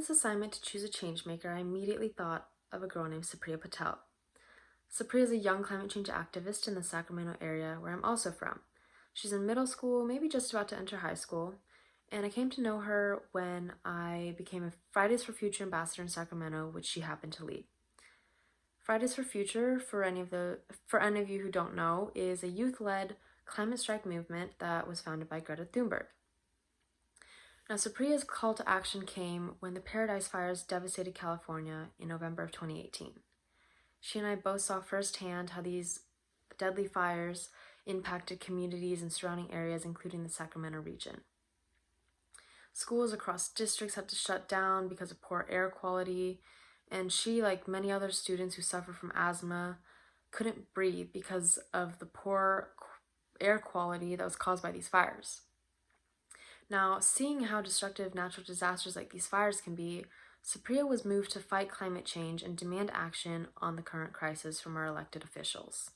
this assignment to choose a changemaker, I immediately thought of a girl named Supriya Patel. Supriya is a young climate change activist in the Sacramento area, where I'm also from. She's in middle school, maybe just about to enter high school, and I came to know her when I became a Fridays for Future ambassador in Sacramento, which she happened to lead. Fridays for Future, for any of you who don't know, is a youth-led climate strike movement that was founded by Greta Thunberg. Now, Supriya's call to action came when the Paradise Fires devastated California in November of 2018. She and I both saw firsthand how these deadly fires impacted communities and surrounding areas, including the Sacramento region. Schools across districts had to shut down because of poor air quality, and she, like many other students who suffer from asthma, couldn't breathe because of the poor air quality that was caused by these fires. Now, seeing how destructive natural disasters like these fires can be, Supriya was moved to fight climate change and demand action on the current crisis from our elected officials.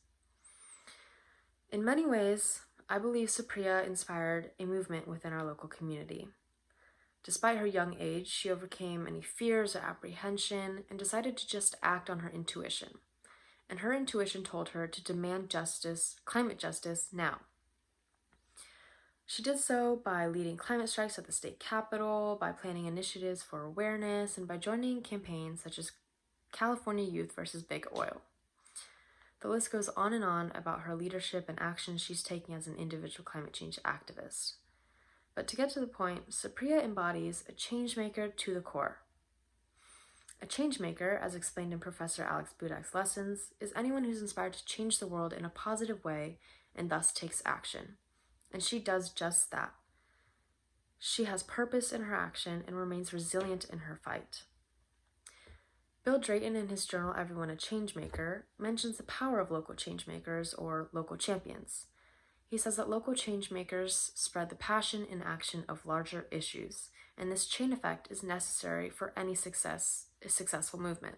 In many ways, I believe Supriya inspired a movement within our local community. Despite her young age, she overcame any fears or apprehension and decided to just act on her intuition. And her intuition told her to demand justice, climate justice, now. She did so by leading climate strikes at the state capitol, by planning initiatives for awareness, and by joining campaigns such as California Youth versus Big Oil. The list goes on and on about her leadership and actions she's taking as an individual climate change activist. But to get to the point, Supriya embodies a changemaker to the core. A changemaker, as explained in Professor Alex Budak's lessons, is anyone who's inspired to change the world in a positive way and thus takes action. And she does just that. She has purpose in her action and remains resilient in her fight. Bill Drayton, in his journal Everyone a Changemaker, mentions the power of local changemakers or local champions. He says that local changemakers spread the passion and action of larger issues, and this chain effect is necessary for any successful movement.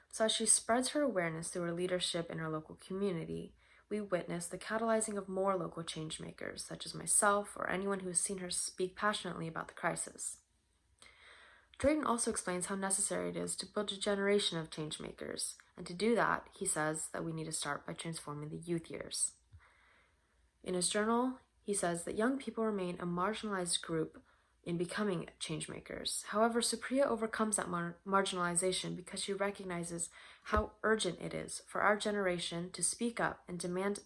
So as she spreads her awareness through her leadership in her local community, we witness the catalyzing of more local changemakers, such as myself or anyone who has seen her speak passionately about the crisis. Drayton also explains how necessary it is to build a generation of changemakers, and to do that, he says that we need to start by transforming the youth years. In his journal, he says that young people remain a marginalized group in becoming changemakers. However, Supriya overcomes that marginalization because she recognizes how urgent it is for our generation to speak up and demand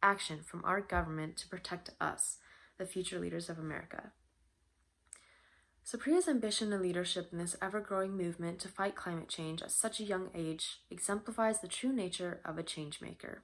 action from our government to protect us, the future leaders of America. Supriya's ambition and leadership in this ever-growing movement to fight climate change at such a young age exemplifies the true nature of a changemaker.